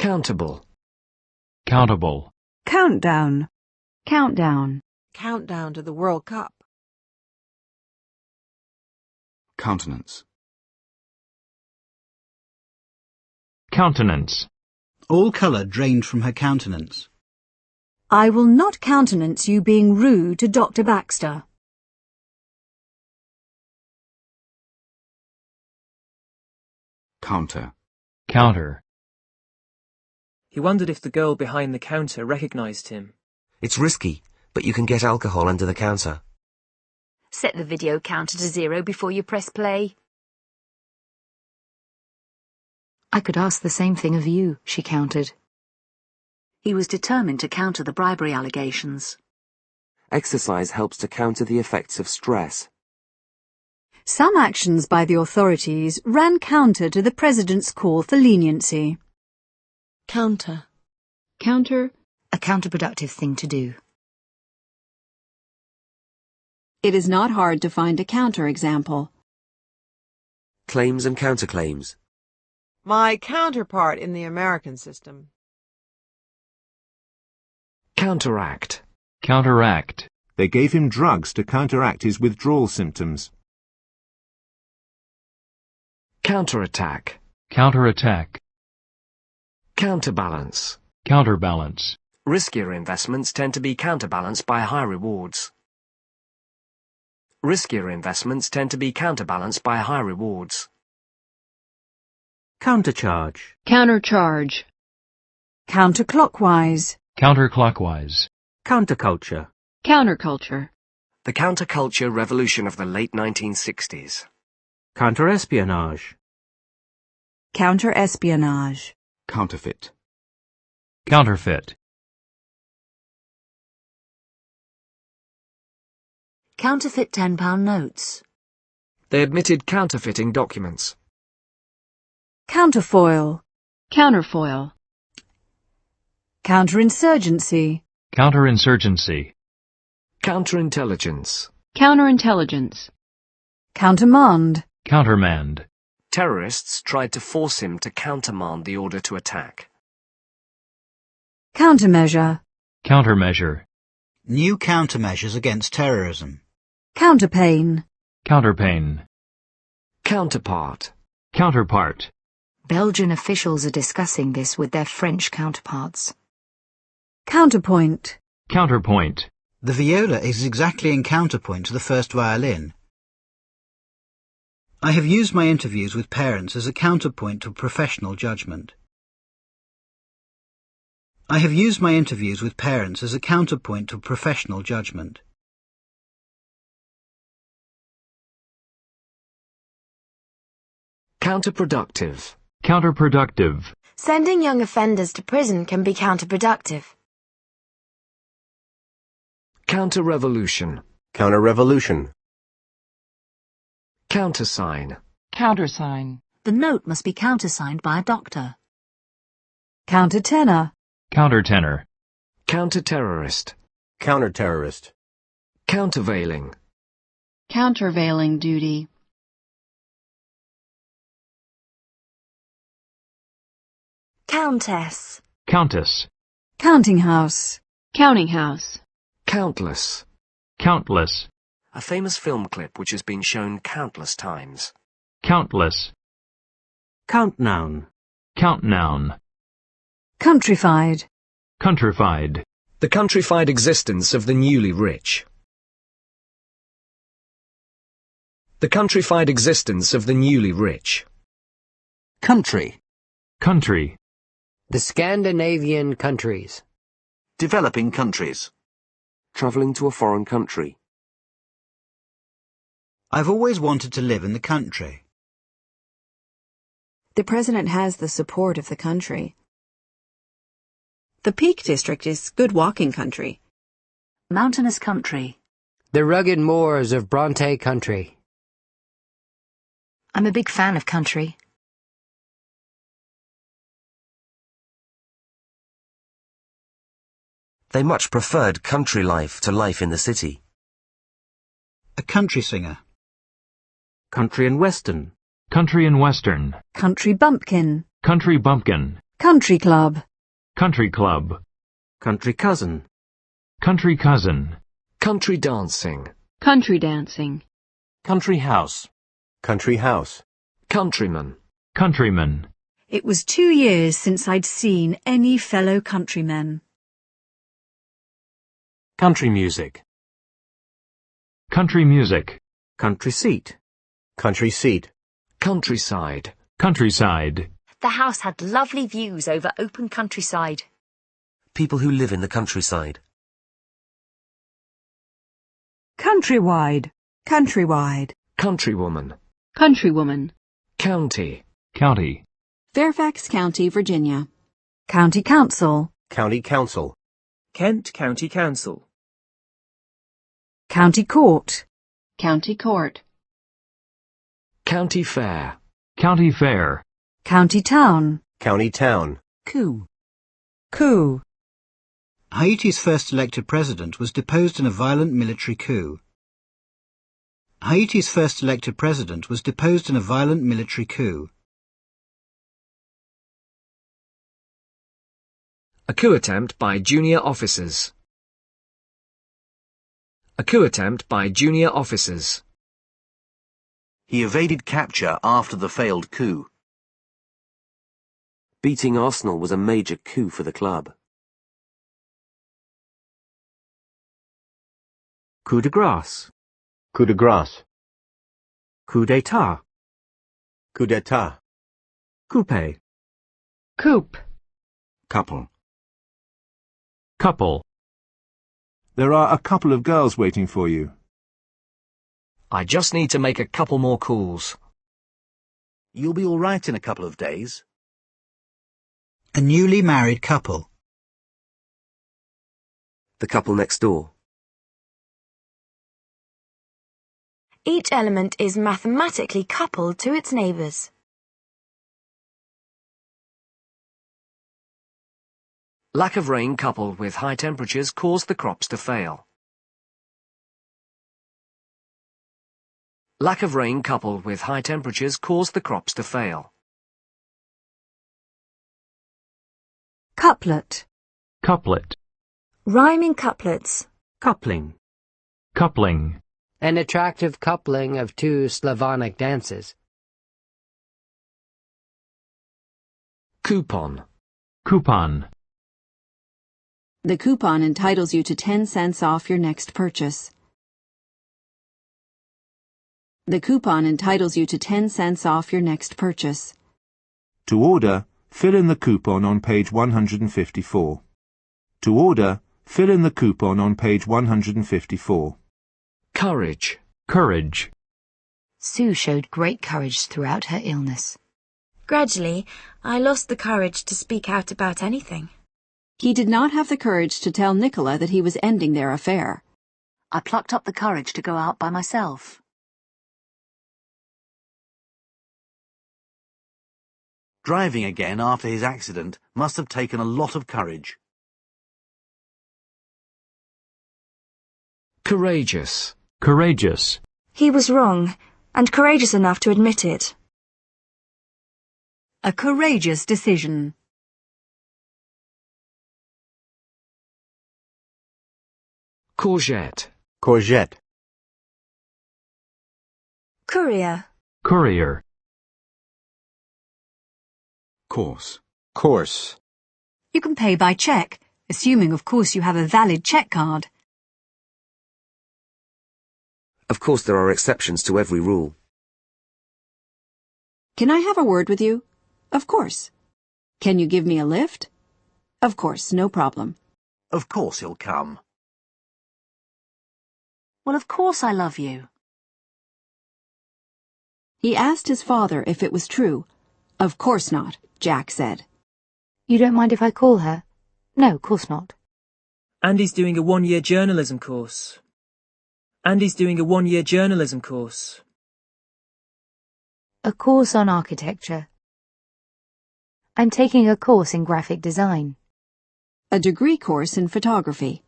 Countable. Countable. Countdown. Countdown. Countdown to the World Cup. Countenance. Countenance. All colour drained from her countenance. I will not countenance you being rude to Dr. Baxter. Counter. Counter. He wondered if the girl behind the counter recognised him. It's risky, but you can get alcohol under the counter. Set the video counter to 0 before you press play. I could ask the same thing of you, she countered. He was determined to counter the bribery allegations. Exercise helps to counter the effects of stress. Some actions by the authorities ran counter to the President's call for leniency. Counter. Counter. A counterproductive thing to do. It is not hard to find a counterexample. Claims and counterclaims. My counterpart in the American system. Counteract. Counteract. They gave him drugs to counteract his withdrawal symptoms. Counterattack. Counterattack. Counterbalance. Counterbalance. Riskier investments tend to be counterbalanced by high rewards. Riskier investments tend to be counterbalanced by high rewards. Countercharge. Countercharge. Counterclockwise. Counterclockwise. Counterculture. Counterculture. The counterculture revolution of the late 1960s. Counterespionage. Counterespionage. Counterfeit. Counterfeit. Counterfeit £10 notes. They admitted counterfeiting documents. Counterfoil. Counterfoil. Counterinsurgency. Counterinsurgency. Counterintelligence. Counterintelligence. Countermand. Countermand. Terrorists tried to force him to countermand the order to attack. Countermeasure. Countermeasure. New countermeasures against terrorism. Counterpane. Counterpane. Counterpart. Counterpart. Belgian officials are discussing this with their French counterparts. Counterpoint. Counterpoint. The viola is exactly in counterpoint to the first violin. I have used my interviews with parents as a counterpoint to professional judgment. I have used my interviews with parents as a counterpoint to professional judgment. Counterproductive. Counterproductive. Sending young offenders to prison can be counterproductive. Counter-revolution. Counter-revolution. Countersign. Countersign. The note must be countersigned by a doctor. Countertenor. Countertenor. Counter-terrorist. Counter-terrorist. Countervailing. Countervailing duty. Countess. Countess. Counting house. Counting house. Countless. Countless. A famous film clip which has been shown countless times. Countless. Countnoun. Countnoun. Countrified. Countrified. The countrified existence of the newly rich. The countrified existence of the newly rich. Country. Country. The Scandinavian countries. Developing countries. Travelling to a foreign country. I've always wanted to live in the country. The President has the support of the country. The Peak District is good walking country. Mountainous country. The rugged moors of Bronte country. I'm a big fan of country. They much preferred country life to life in the city. A country singer. Country and western. Country and western. Country bumpkin. Country bumpkin. Country club. Country club. Country cousin. Country cousin. Country dancing. Country dancing. Country house. Country house. Countryman. Countryman. It was 2 years since I'd seen any fellow countrymen. Country music. Country music. Country seat. Country seat. Countryside. Countryside. The house had lovely views over open countryside. People who live in the countryside. Countrywide. Countrywide. Countrywoman. Countrywoman. County. County. Fairfax County, Virginia. County council. County council. Kent County Council. County court. County court. County fair. County fair. County town. County town. Coup. Coup. Haiti's first elected president was deposed in a violent military coup. Haiti's first elected president was deposed in a violent military coup. A coup attempt by junior officers. A coup attempt by junior officers. He evaded capture after the failed coup. Beating Arsenal was a major coup for the club. Coup de grace. Coup de grace. Coup d'état. Coup d'état. Coupe. Coupe. Couple. Couple. There are a couple of girls waiting for you. I just need to make a couple more calls. You'll be all right in a couple of days. A newly married couple. The couple next door. Each element is mathematically coupled to its neighbours. Lack of rain coupled with high temperatures caused the crops to fail. Lack of rain coupled with high temperatures caused the crops to fail. Couplet. Couplet. Rhyming couplets. Coupling. Coupling. An attractive coupling of two Slavonic dances. Coupon. Coupon. The coupon entitles you to 10 cents off your next purchase. The coupon entitles you to 10 cents off your next purchase. To order, fill in the coupon on page 154. To order, fill in the coupon on page 154. Courage. Courage. Sue showed great courage throughout her illness. Gradually, I lost the courage to speak out about anything. He did not have the courage to tell Nicola that he was ending their affair. I plucked up the courage to go out by myself. Driving again after his accident must have taken a lot of courage. Courageous. Courageous. He was wrong, and courageous enough to admit it. A courageous decision. Courgette. Courgette. Courier. Courier. Course. Course. You can pay by cheque, assuming of course you have a valid cheque card. Of course there are exceptions to every rule. Can I have a word with you? Of course. Can you give me a lift? Of course, no problem. Of course he'll come. Well, of course I love you. He asked his father if it was true. Of course not, Jack said. You don't mind if I call her? No, of course not. Andy's doing a 1-year journalism course. Andy's doing a 1-year journalism course. A course on architecture. I'm taking a course in graphic design. A degree course in photography.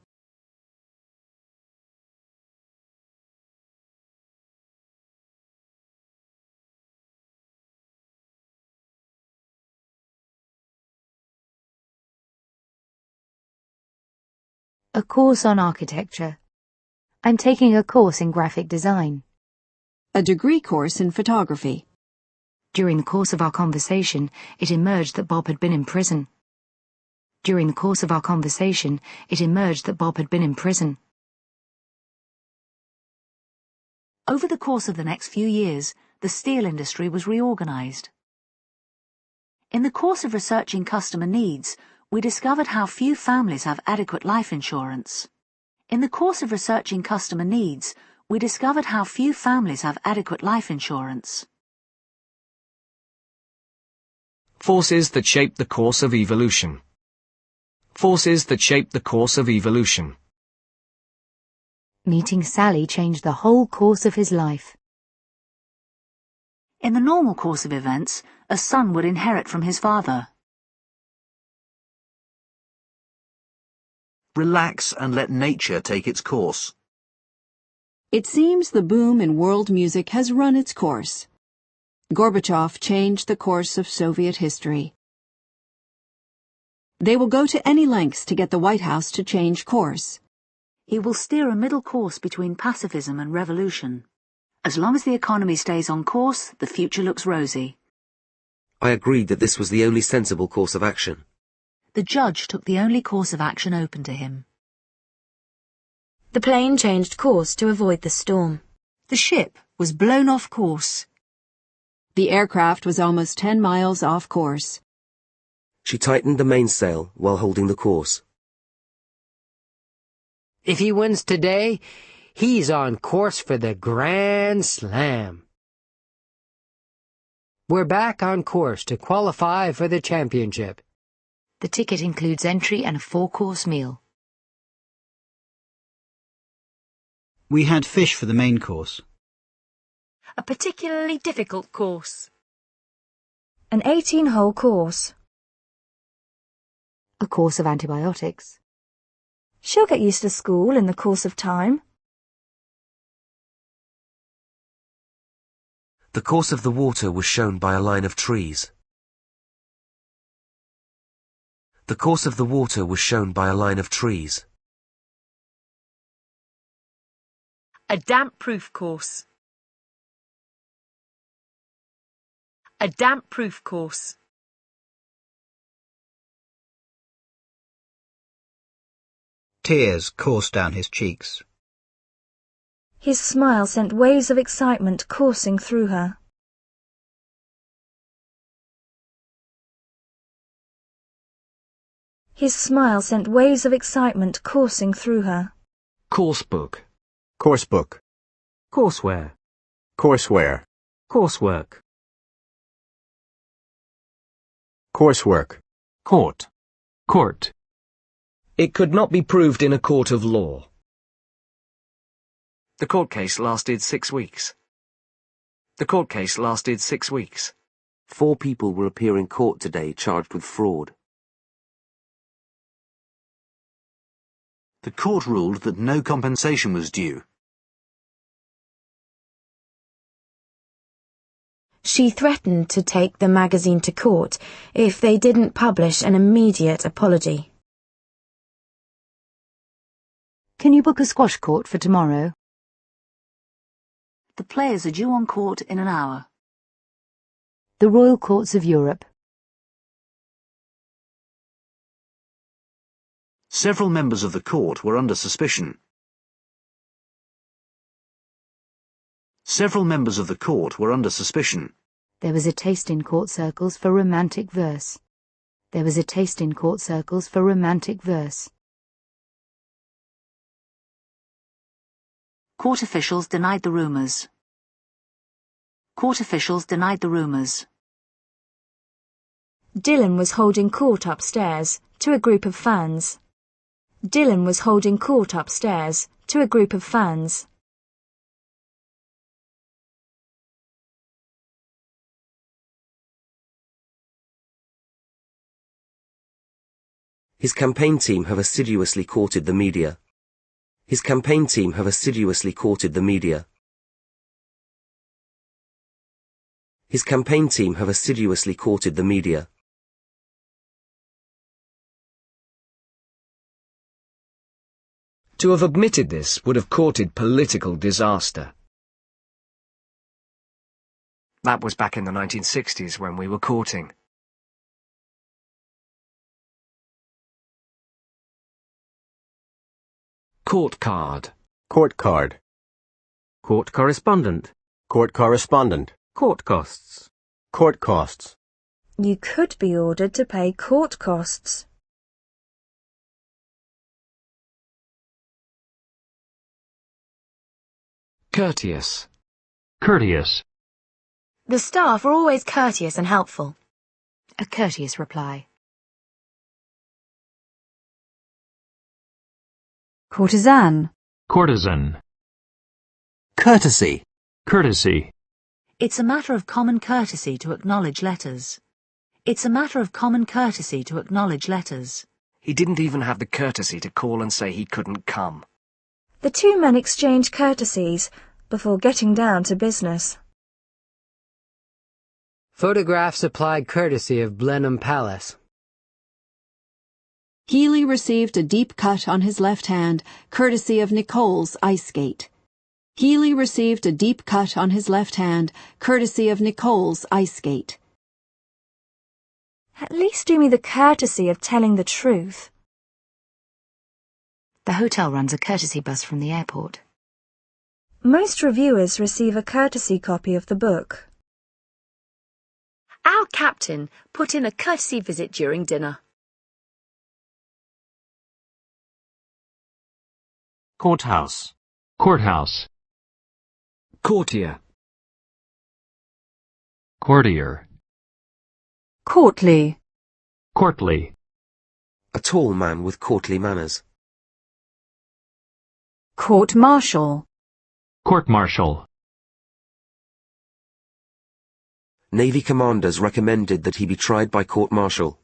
A course on architecture. I'm taking a course in graphic design. A degree course in photography. During the course of our conversation, it emerged that Bob had been in prison. During the course of our conversation, it emerged that Bob had been in prison. Over the course of the next few years, the steel industry was reorganized. In the course of researching customer needs, we discovered how few families have adequate life insurance. In the course of researching customer needs, we discovered how few families have adequate life insurance. Forces that shape the course of evolution. Forces that shape the course of evolution. Meeting Sally changed the whole course of his life. In the normal course of events, a son would inherit from his father. Relax and let nature take its course. It seems the boom in world music has run its course. Gorbachev changed the course of Soviet history. They will go to any lengths to get the White House to change course. He will steer a middle course between pacifism and revolution. As long as the economy stays on course, the future looks rosy. I agreed that this was the only sensible course of action. The judge took the only course of action open to him. The plane changed course to avoid the storm. The ship was blown off course. The aircraft was almost 10 miles off course. She tightened the mainsail while holding the course. If he wins today, he's on course for the Grand Slam. We're back on course to qualify for the championship. The ticket includes entry and a 4-course meal. We had fish for the main course. A particularly difficult course. An 18-hole course. A course of antibiotics. She'll get used to school in the course of time. The course of the water was shown by a line of trees. The course of the water was shown by a line of trees. A damp-proof course. A damp-proof course. Tears coursed down his cheeks. His smile sent waves of excitement coursing through her. His smile sent waves of excitement coursing through her. Course book. Coursebook. Courseware. Courseware. Coursework. Coursework. Court. Court. It could not be proved in a court of law. The court case lasted 6 weeks. The court case lasted 6 weeks. 4 people will appear in court today charged with fraud. The court ruled that no compensation was due. She threatened to take the magazine to court if they didn't publish an immediate apology. Can you book a squash court for tomorrow? The players are due on court in an hour. The Royal Courts of Europe. Several members of the court were under suspicion. Several members of the court were under suspicion. There was a taste in court circles for romantic verse. There was a taste in court circles for romantic verse. Court officials denied the rumours. Court officials denied the rumours. Dylan was holding court upstairs to a group of fans. Dylan was holding court upstairs to a group of fans. His campaign team have assiduously courted the media. His campaign team have assiduously courted the media. His campaign team have assiduously courted the media. To have admitted this would have courted political disaster. That was back in the 1960s when we were courting. Court card. Court card. Court correspondent. Court correspondent. Court costs. Court costs. You could be ordered to pay court costs. Courteous. Courteous. The staff are always courteous and helpful. A courteous reply. Courtesan. Courtesan. Courtesy. Courtesy. It's a matter of common courtesy to acknowledge letters. It's a matter of common courtesy to acknowledge letters. He didn't even have the courtesy to call and say he couldn't come. The two men exchanged courtesies before getting down to business. Photograph supplied courtesy of Blenheim Palace. Healy received a deep cut on his left hand, courtesy of Nicole's ice skate. Healy received a deep cut on his left hand, courtesy of Nicole's ice skate. At least do me the courtesy of telling the truth. The hotel runs a courtesy bus from the airport. Most reviewers receive a courtesy copy of the book. Our captain put in a courtesy visit during dinner. Courthouse. Courthouse. Courtier. Courtier. Courtly. Courtly. A tall man with courtly manners. Court-martial. Court-martial. Navy commanders recommended that he be tried by court-martial.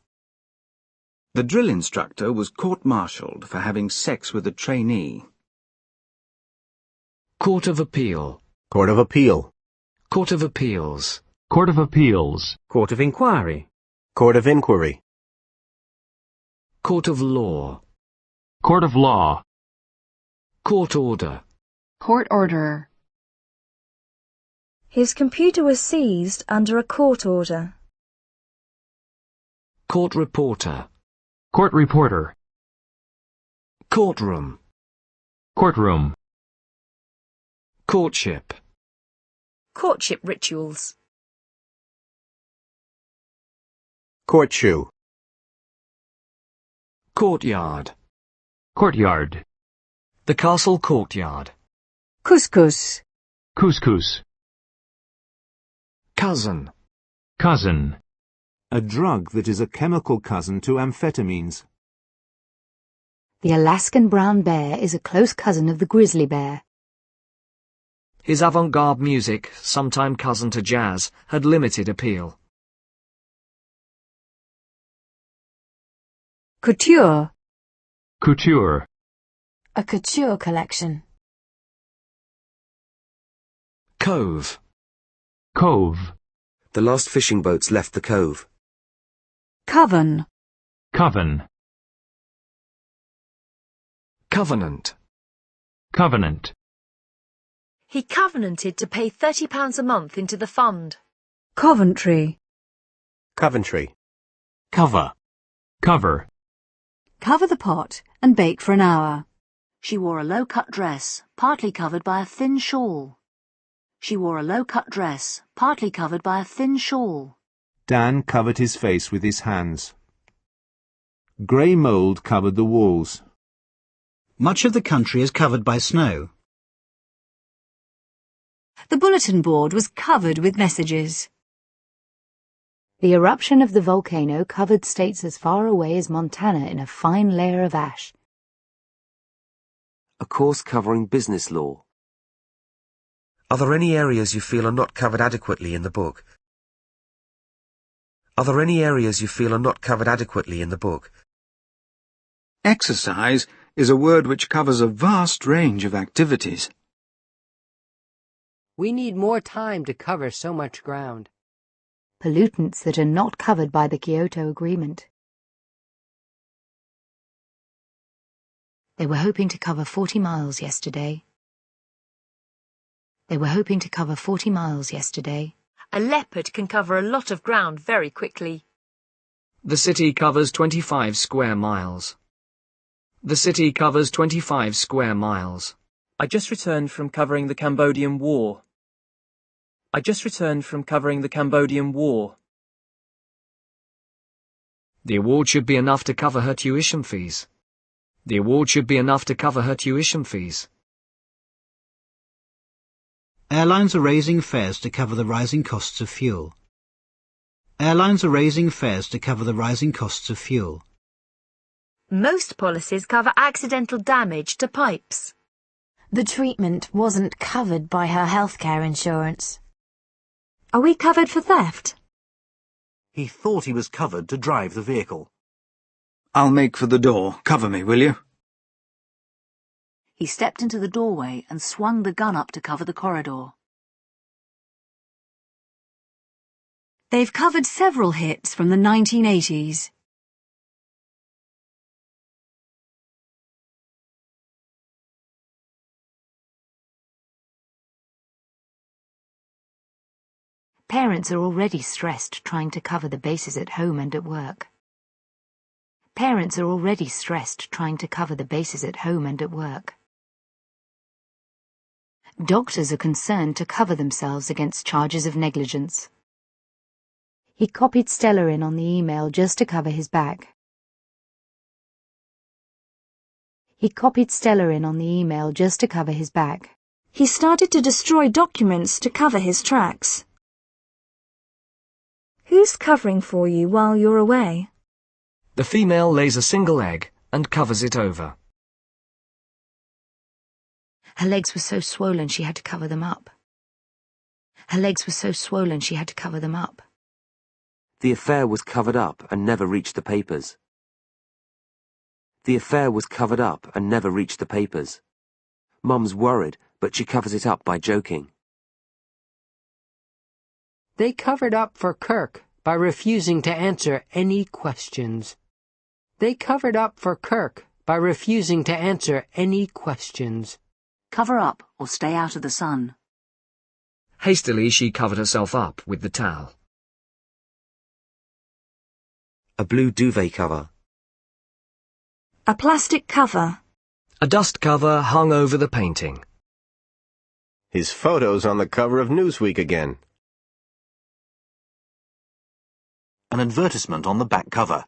The drill instructor was court-martialed for having sex with a trainee. Court of Appeal. Court of Appeal. Court of Appeals. Court of Appeals. Court of Inquiry. Court of Inquiry. Court of Law. Court of Law. Court Order. Court orderer. His computer was seized under a court order. Court Reporter. Court Reporter. Courtroom. Courtroom. Courtship. Courtship rituals. Court shoe. Courtyard. Courtyard. The castle courtyard. Couscous. Couscous. Cousin. Cousin. A drug that is a chemical cousin to amphetamines. The Alaskan brown bear is a close cousin of the grizzly bear. His avant-garde music, sometime cousin to jazz, had limited appeal. Couture. Couture. A couture collection. Cove. Cove. The last fishing boats left the cove. Coven. Coven. Covenant. Covenant. He covenanted to pay £30 a month into the fund. Coventry. Coventry. Cover. Cover. Cover the pot and bake for an hour. She wore a low-cut dress, partly covered by a thin shawl. She wore a low-cut dress, partly covered by a thin shawl. Dan covered his face with his hands. Grey mould covered the walls. Much of the country is covered by snow. The bulletin board was covered with messages. The eruption of the volcano covered states as far away as Montana in a fine layer of ash. A course covering business law. Are there any areas you feel are not covered adequately in the book? Are there any areas you feel are not covered adequately in the book? Exercise is a word which covers a vast range of activities. We need more time to cover so much ground. Pollutants that are not covered by the Kyoto Agreement. They were hoping to cover 40 miles yesterday. They were hoping to cover 40 miles yesterday. A leopard can cover a lot of ground very quickly. The city covers 25 square miles. The city covers 25 square miles. I just returned from covering the Cambodian War. I just returned from covering the Cambodian War. The award should be enough to cover her tuition fees. The award should be enough to cover her tuition fees. Airlines are raising fares to cover the rising costs of fuel. Airlines are raising fares to cover the rising costs of fuel. Most policies cover accidental damage to pipes. The treatment wasn't covered by her healthcare insurance. Are we covered for theft? He thought he was covered to drive the vehicle. I'll make for the door. Cover me, will you? He stepped into the doorway and swung the gun up to cover the corridor. They've covered several hits from the 1980s. Parents are already stressed trying to cover the bases at home and at work. Parents are already stressed trying to cover the bases at home and at work. Doctors are concerned to cover themselves against charges of negligence. He copied Stella in on the email just to cover his back. He copied Stella in on the email just to cover his back. He started to destroy documents to cover his tracks. Who's covering for you while you're away? The female lays a single egg and covers it over. Her legs were so swollen she had to cover them up. Her legs were so swollen she had to cover them up. The affair was covered up and never reached the papers. The affair was covered up and never reached the papers. Mum's worried, but she covers it up by joking. They covered up for Kirk by refusing to answer any questions. They covered up for Kirk by refusing to answer any questions. Cover up or stay out of the sun. Hastily she covered herself up with the towel. A blue duvet cover. A plastic cover. A dust cover hung over the painting. His photo's on the cover of Newsweek again. An advertisement on the back cover.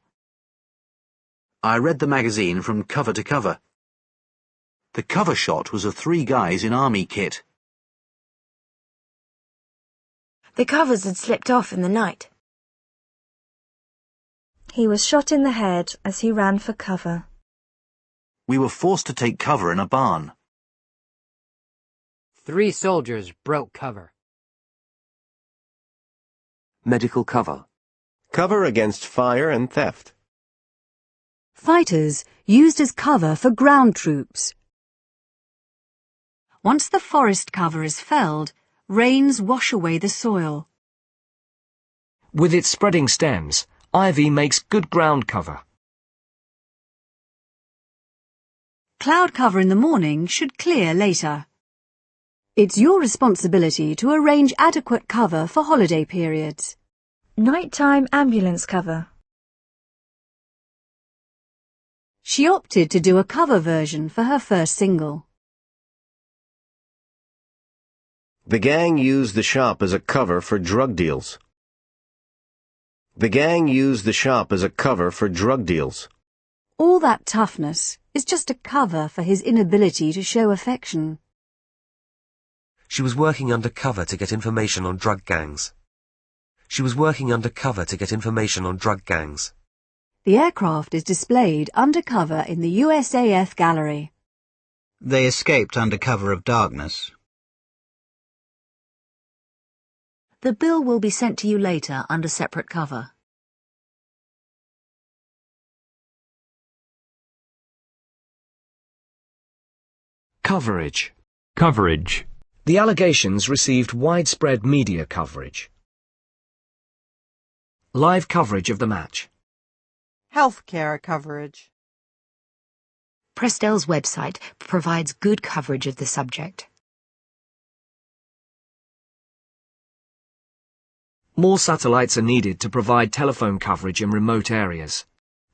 I read the magazine from cover to cover. The cover shot was of 3 guys in army kit. The covers had slipped off in the night. He was shot in the head as he ran for cover. We were forced to take cover in a barn. 3 soldiers broke cover. Medical cover. Cover against fire and theft. Fighters used as cover for ground troops. Once the forest cover is felled, rains wash away the soil. With its spreading stems, ivy makes good ground cover. Cloud cover in the morning should clear later. It's your responsibility to arrange adequate cover for holiday periods. Nighttime ambulance cover. She opted to do a cover version for her first single. The gang used the shop as a cover for drug deals. The gang used the shop as a cover for drug deals. All that toughness is just a cover for his inability to show affection. She was working undercover to get information on drug gangs. She was working undercover to get information on drug gangs. The aircraft is displayed undercover in the USAF gallery. They escaped under cover of darkness. The bill will be sent to you later under separate cover. Coverage. Coverage. The allegations received widespread media coverage. Live coverage of the match. Healthcare coverage. Prestel's website provides good coverage of the subject. More satellites are needed to provide telephone coverage in remote areas.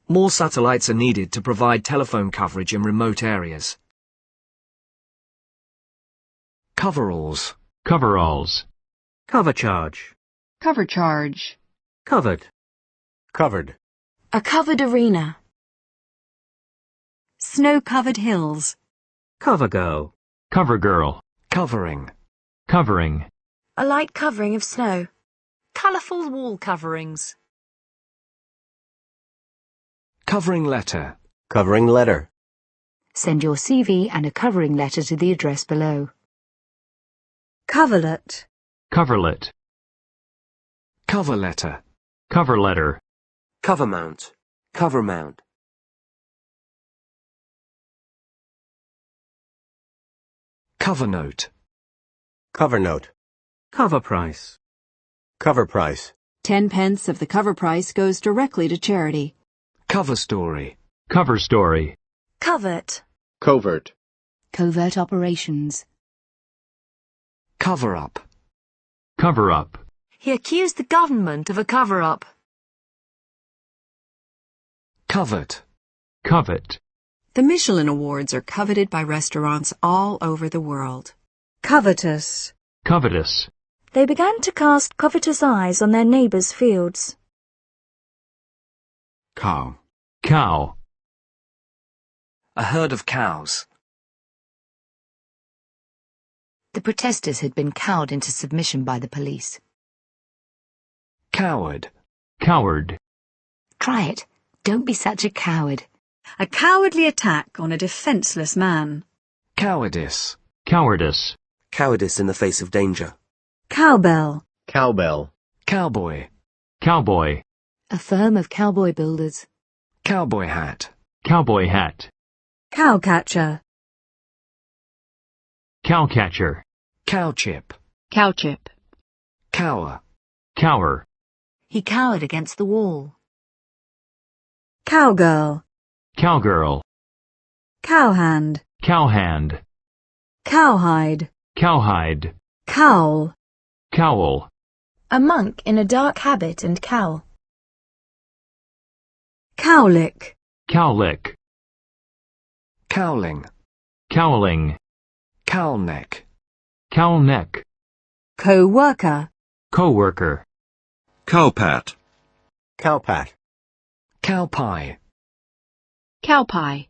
More satellites are needed to provide telephone coverage in remote areas. Coveralls. Coveralls. Cover charge. Cover charge. Covered. Covered. A covered arena. Snow-covered hills. Cover girl. Cover girl. Covering. Covering. A light covering of snow. Colourful wall coverings. Covering letter. Covering letter. Send your CV and a covering letter to the address below. Coverlet. Coverlet. Cover letter. Cover letter. Cover mount. Cover mount. Cover note. Cover note. Cover price. Cover price. 10 pence of the cover price goes directly to charity. Cover story. Cover story. Covert. Covert. Covert operations. Cover up. Cover up. He accused the government of a cover-up. Covet. Covet. The Michelin Awards are coveted by restaurants all over the world. Covetous. Covetous. They began to cast covetous eyes on their neighbours' fields. Cow. Cow. A herd of cows. The protesters had been cowed into submission by the police. Coward. Coward. Try it. Don't be such a coward. A cowardly attack on a defenceless man. Cowardice. Cowardice. Cowardice in the face of danger. Cowbell. Cowbell. Cowboy. Cowboy. A firm of cowboy builders. Cowboy hat. Cowboy hat. Cowcatcher. Cowcatcher. Cowchip. Cowchip. Cower. Cower. He cowered against the wall. Cowgirl. Cowgirl. Cowhand. Cowhand. Cowhide. Cowhide. Cowl. Cowl. A monk in a dark habit and cowl. Cowlick. Cowlick. Cowling. Cowling. Cowlneck. Cowlneck. Co-worker. Co-worker. Cowpat. Cowpat. Cowpie. Cowpie.